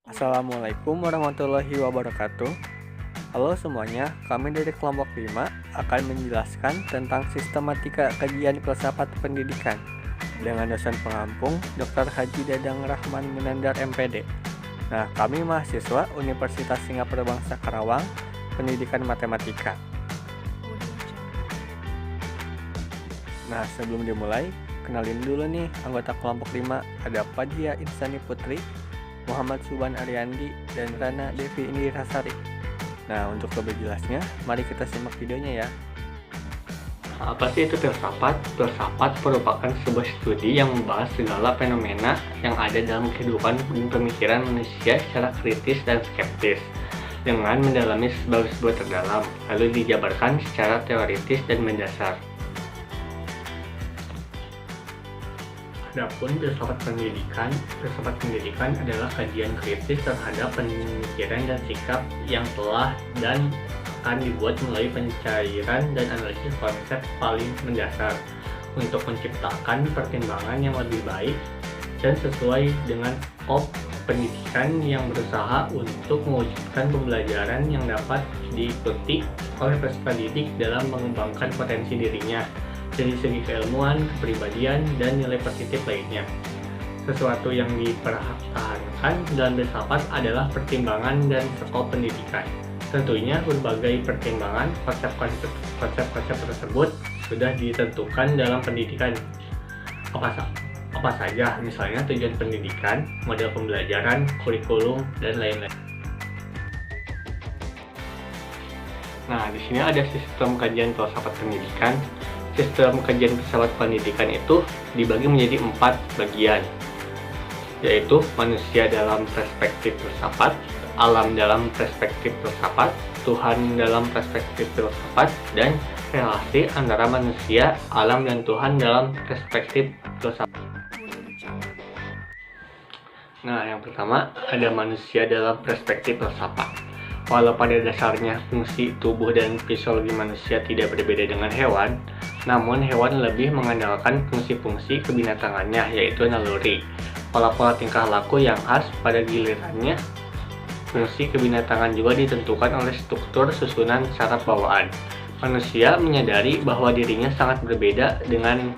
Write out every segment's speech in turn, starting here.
Assalamualaikum warahmatullahi wabarakatuh. Halo semuanya, kami dari kelompok 5 akan menjelaskan tentang sistematika kajian filsafat pendidikan dengan dosen pengampung Dr. Haji Dadang Rahman Munandar MPD. Nah, kami mahasiswa Universitas Singapura Bangsa Karawang, Pendidikan Matematika. Nah, sebelum dimulai, kenalin dulu nih anggota kelompok 5, ada Fadhia Insani Putri, Muhammad Suban Ariandi, dan Rana Devi Indirasari. Nah, untuk lebih jelasnya, mari kita simak videonya ya. Apa sih itu filsafat? Filsafat merupakan sebuah studi yang membahas segala fenomena yang ada dalam kehidupan dan pemikiran manusia secara kritis dan skeptis dengan mendalami sebuah terdalam, lalu dijabarkan secara teoritis dan mendasar. Adapun filsafat pendidikan adalah kajian kritis terhadap pemikiran dan sikap yang telah dan akan dibuat melalui pencairan dan analisis konsep paling mendasar untuk menciptakan pertimbangan yang lebih baik dan sesuai dengan skop pendidikan yang berusaha untuk mewujudkan pembelajaran yang dapat diikuti oleh peserta didik dalam mengembangkan potensi dirinya dari segi keilmuan, kepribadian, dan nilai positif lainnya. Sesuatu yang dipertahankan dalam filsafat adalah pertimbangan dan skop pendidikan. Tentunya berbagai pertimbangan konsep-konsep tersebut sudah ditentukan dalam pendidikan. Apa saja, misalnya tujuan pendidikan, model pembelajaran, kurikulum, dan lain-lain. Nah, di sini ada sistem kajian filsafat pendidikan. Sistem kajian filsafat pendidikan itu dibagi menjadi 4 bagian, yaitu manusia dalam perspektif filsafat, alam dalam perspektif filsafat, Tuhan dalam perspektif filsafat, dan relasi antara manusia, alam, dan Tuhan dalam perspektif filsafat. Nah, yang pertama ada manusia dalam perspektif filsafat. Walau pada dasarnya fungsi tubuh dan fisiologi manusia tidak berbeda dengan hewan, namun hewan lebih mengandalkan fungsi-fungsi kebinatangannya, yaitu naluri, pola-pola tingkah laku yang khas. Pada gilirannya, fungsi kebinatangan juga ditentukan oleh struktur susunan saraf bawaan. Manusia menyadari bahwa dirinya sangat berbeda dengan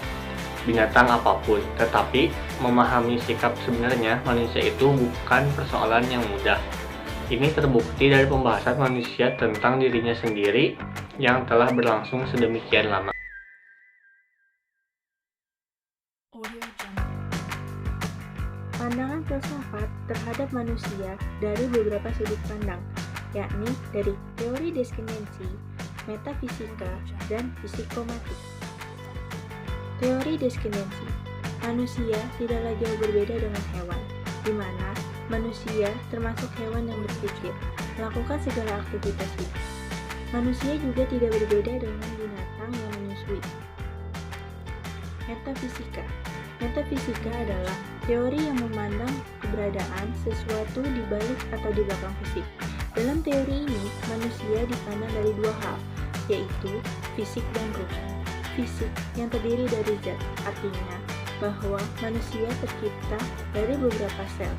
binatang apapun, tetapi memahami sikap sebenarnya manusia itu bukan persoalan yang mudah. Ini terbukti dari pembahasan manusia tentang dirinya sendiri yang telah berlangsung sedemikian lama. Pandangan filsafat terhadap manusia dari beberapa sudut pandang, yakni dari teori deskripsi, metafisika, dan psikomatik. Teori deskripsi, manusia tidaklah jauh berbeda dengan hewan, di mana manusia termasuk hewan yang berpikir, melakukan segala aktivitas hidup. Manusia juga tidak berbeda dengan binatang yang menyusui. Metafisika. Metafisika adalah teori yang memandang keberadaan sesuatu di balik atau di belakang fisik. Dalam teori ini, manusia dipandang dari dua hal, yaitu fisik dan ruh. Fisik yang terdiri dari zat, artinya bahwa manusia tercipta dari beberapa sel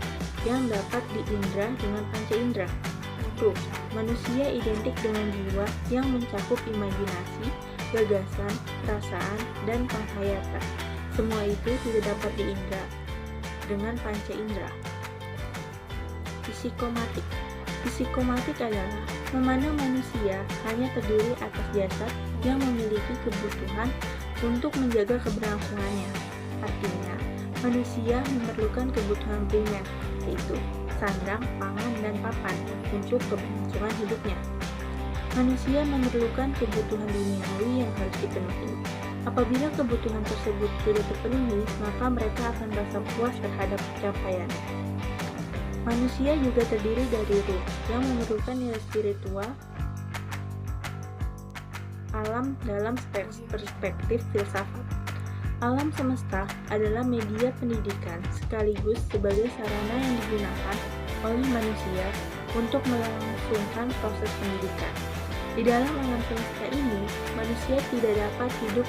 yang dapat diindra dengan panca indera. Ruh, manusia identik dengan jiwa yang mencakup imajinasi, gagasan, perasaan, dan penghayatan. Semua itu tidak dapat diindra dengan panca indera. Psikomatik. Psikomatik adalah memandang manusia hanya terdiri atas jasad yang memiliki kebutuhan untuk menjaga keberlangsungannya. Artinya, manusia memerlukan kebutuhan primer, yaitu sandang, pangan, dan papan untuk keberlangsungan hidupnya. Manusia memerlukan kebutuhan duniawi yang harus dipenuhi. Apabila kebutuhan tersebut tidak terpenuhi, maka mereka akan merasa puas terhadap pencapaiannya. Manusia juga terdiri dari ruh yang memerlukan nilai spiritual. Alam dalam perspektif filsafat. Alam semesta adalah media pendidikan sekaligus sebagai sarana yang digunakan oleh manusia untuk melangsungkan proses pendidikan. Di dalam alam semesta ini, manusia tidak dapat hidup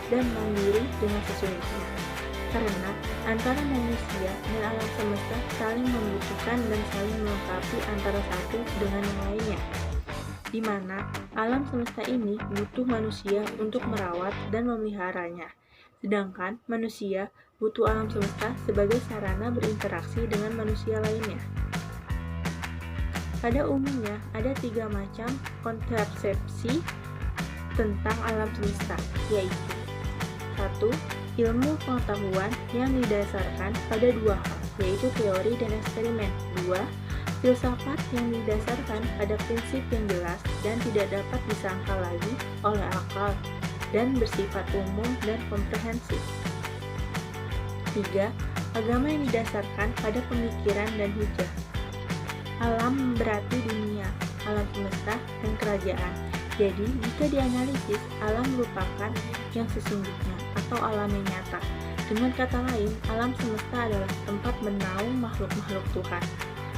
dan mandiri dengan sesungguhnya, karena Antara manusia dan alam semesta saling membutuhkan dan saling melengkapi antara satu dengan yang lainnya, di mana alam semesta ini butuh manusia untuk merawat dan memeliharanya, sedangkan manusia butuh alam semesta sebagai sarana berinteraksi dengan manusia lainnya. Pada umumnya, ada 3 macam konsepsi tentang alam semesta, yaitu 1. Ilmu pengetahuan yang didasarkan pada 2 hal, yaitu teori dan eksperimen. 2. Filsafat yang didasarkan pada prinsip yang jelas dan tidak dapat disangkal lagi oleh akal dan bersifat umum dan komprehensif. 3. Agama yang didasarkan pada pemikiran dan hujah. Alam berarti dunia, alam semesta, dan kerajaan. Jadi, jika dianalisis, alam merupakan yang sesungguhnya atau alam yang nyata. Dengan kata lain, alam semesta adalah tempat menaung makhluk-makhluk Tuhan.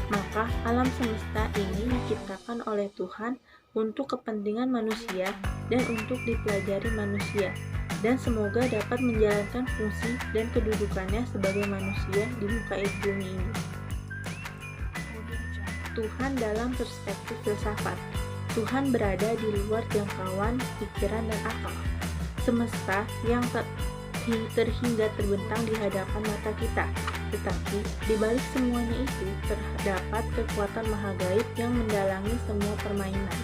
Maka, alam semesta ini diciptakan oleh Tuhan untuk kepentingan manusia dan untuk dipelajari manusia, dan semoga dapat menjalankan fungsi dan kedudukannya sebagai manusia di muka bumi ini. Tuhan dalam perspektif filsafat. Tuhan berada di luar jangkauan pikiran dan akal. Semesta yang terhingga terbentang di hadapan mata kita. Tetapi, di balik semuanya itu, terdapat kekuatan maha gaib yang mendalangi semua permainan.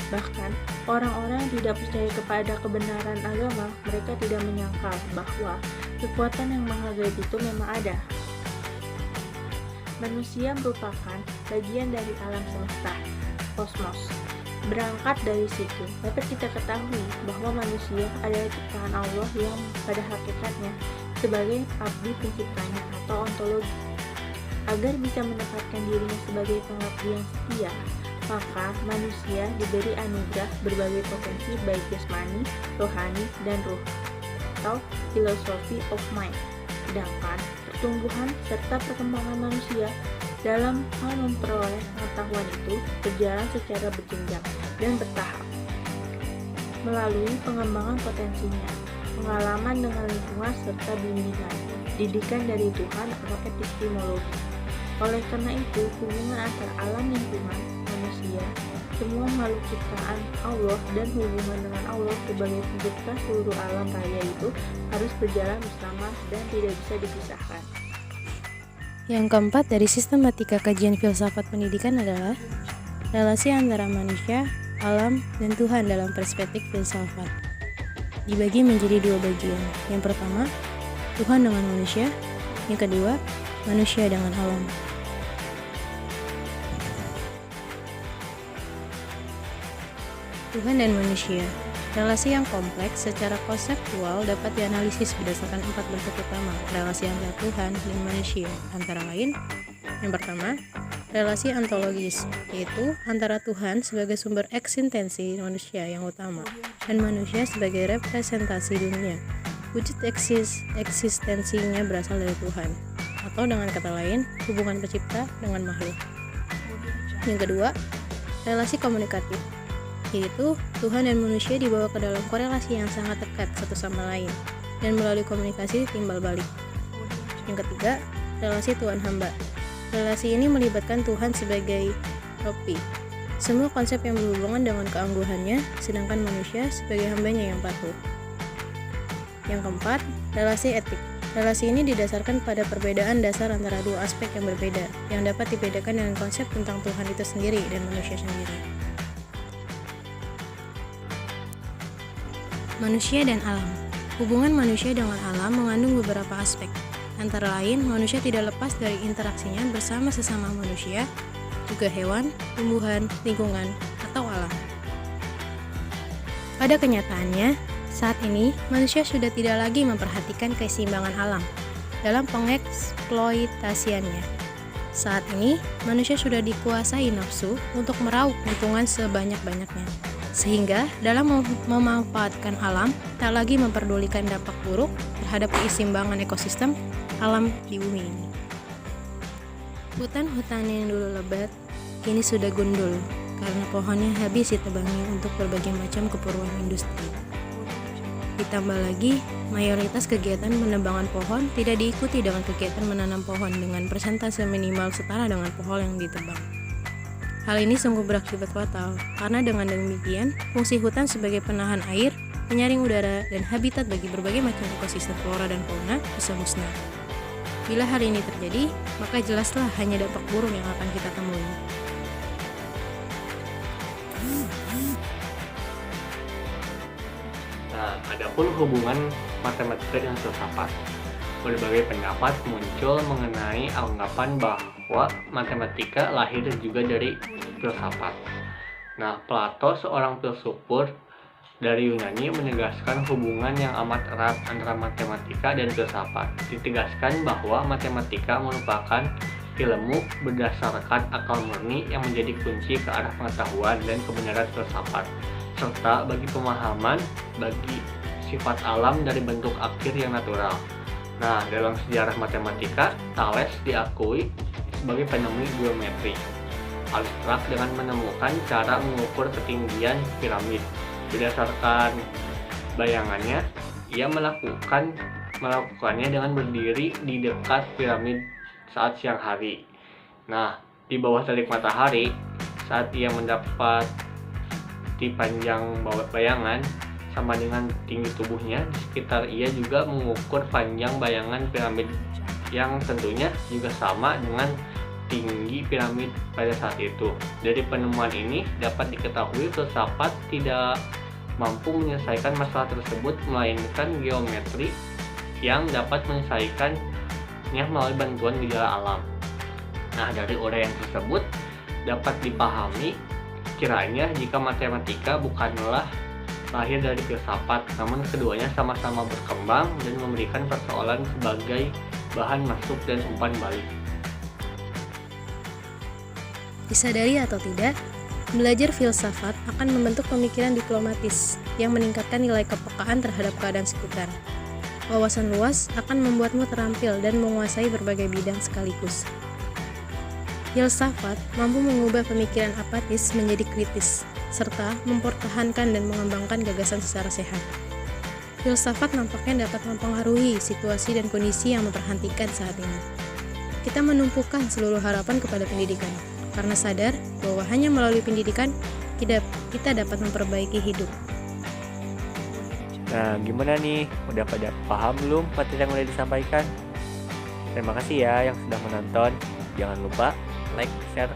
Bahkan, orang-orang yang tidak percaya kepada kebenaran agama, mereka tidak menyangkal bahwa kekuatan yang maha gaib itu memang ada. Manusia merupakan bagian dari alam semesta, kosmos. Berangkat dari situ, dapat kita ketahui bahwa manusia adalah ciptaan Allah yang pada hakikatnya sebagai abdi penciptanya atau ontologi. Agar bisa menempatkan dirinya sebagai pengabdi yang setia, maka manusia diberi anugerah berbagai potensi baik jasmani, rohani, dan ruh, atau philosophy of mind. Sedangkan pertumbuhan serta perkembangan manusia dalam hal memperoleh pengetahuan itu berjalan secara berjenjang dan bertahap melalui pengembangan potensinya, pengalaman dengan lingkungan serta bimbingan, didikan dari Tuhan atau epistemologi. Oleh karena itu, hubungan antara alam lingkungan, manusia, semua makhluk ciptaan Allah dan hubungan dengan Allah sebagai pencipta seluruh alam raya itu harus berjalan bersama dan tidak bisa dipisahkan. Yang keempat dari sistematika kajian filsafat pendidikan adalah relasi antara manusia, alam, dan Tuhan dalam perspektif filsafat. Dibagi menjadi 2 bagian. Yang pertama, Tuhan dengan manusia. Yang kedua, manusia dengan alam. Tuhan dan manusia. Relasi yang kompleks secara konseptual dapat dianalisis berdasarkan 4 bentuk utama relasi antara Tuhan dan manusia, antara lain: yang pertama, relasi ontologis, yaitu antara Tuhan sebagai sumber eksistensi manusia yang utama dan manusia sebagai representasi dunia. Wujud eksistensinya berasal dari Tuhan, atau dengan kata lain, hubungan pencipta dengan makhluk. Yang kedua, relasi komunikatif, yaitu Tuhan dan manusia dibawa ke dalam korelasi yang sangat dekat satu sama lain dan melalui komunikasi timbal balik. Yang ketiga, relasi Tuhan hamba. Relasi ini melibatkan Tuhan sebagai topi, semua konsep yang berhubungan dengan keangguhannya, sedangkan manusia sebagai hambanya yang patuh. Yang keempat, relasi etik. Relasi ini didasarkan pada perbedaan dasar antara 2 aspek yang berbeda, yang dapat dibedakan dengan konsep tentang Tuhan itu sendiri dan manusia sendiri. Manusia dan alam. Hubungan manusia dengan alam mengandung beberapa aspek. Antara lain, manusia tidak lepas dari interaksinya bersama sesama manusia, juga hewan, tumbuhan, lingkungan, atau alam. Pada kenyataannya, saat ini manusia sudah tidak lagi memperhatikan keseimbangan alam dalam pengeksploitasiannya. Saat ini, manusia sudah dikuasai nafsu untuk meraup keuntungan sebanyak-banyaknya, sehingga dalam memanfaatkan alam tak lagi memperdulikan dampak buruk terhadap keseimbangan ekosistem alam di bumi ini. Hutan-hutan yang dulu lebat kini sudah gundul karena pohonnya habis ditebangi untuk berbagai macam keperluan industri. Ditambah lagi, mayoritas kegiatan penebangan pohon tidak diikuti dengan kegiatan menanam pohon dengan persentase minimal setara dengan pohon yang ditebang. Hal ini sungguh berakibat fatal, karena dengan demikian, fungsi hutan sebagai penahan air, penyaring udara, dan habitat bagi berbagai macam ekosistem flora dan fauna bisa musnah. Bila hal ini terjadi, maka jelaslah hanya dampak buruk yang akan kita temui. Nah, adapun hubungan matematika dengan filsafat. Berbagai pendapat muncul mengenai anggapan bahwa matematika lahir juga dari filsafat. Nah, Plato, seorang filsuf dari Yunani, menegaskan hubungan yang amat erat antara matematika dan filsafat. Ditegaskan bahwa matematika merupakan ilmu berdasarkan akal murni yang menjadi kunci ke arah pengetahuan dan kebenaran filsafat, serta bagi pemahaman bagi sifat alam dari bentuk akhir yang natural. Nah, dalam sejarah matematika, Thales diakui sebagai penemu geometri abstrak dengan menemukan cara mengukur ketinggian piramid. Berdasarkan bayangannya, ia melakukannya dengan berdiri di dekat piramid saat siang hari. Nah, di bawah terik matahari, saat ia mendapat di panjang bayangan sama dengan tinggi tubuhnya, di sekitar ia juga mengukur panjang bayangan piramid yang tentunya juga sama dengan tinggi piramid pada saat itu. Dari penemuan ini dapat diketahui filsafat tidak mampu menyelesaikan masalah tersebut, melainkan geometri yang dapat menyelesaikannya melalui bantuan gejala alam. Nah, dari uraian tersebut dapat dipahami kiranya jika matematika bukanlah lahir dari filsafat, namun keduanya sama-sama berkembang dan memberikan persoalan sebagai bahan masuk dan umpan balik. Disadari atau tidak, belajar filsafat akan membentuk pemikiran diplomatis yang meningkatkan nilai kepekaan terhadap keadaan sekitar. Wawasan luas akan membuatmu terampil dan menguasai berbagai bidang sekaligus. Filsafat mampu mengubah pemikiran apatis menjadi kritis, serta mempertahankan dan mengembangkan gagasan secara sehat. Filsafat nampaknya dapat mempengaruhi situasi dan kondisi yang memperhatikan saat ini. Kita menumpukan seluruh harapan kepada pendidikan, karena sadar bahwa hanya melalui pendidikan kita dapat memperbaiki hidup. Nah, gimana nih? Udah pada paham belum materi yang udah disampaikan? Terima kasih ya yang sudah menonton. Jangan lupa like, share,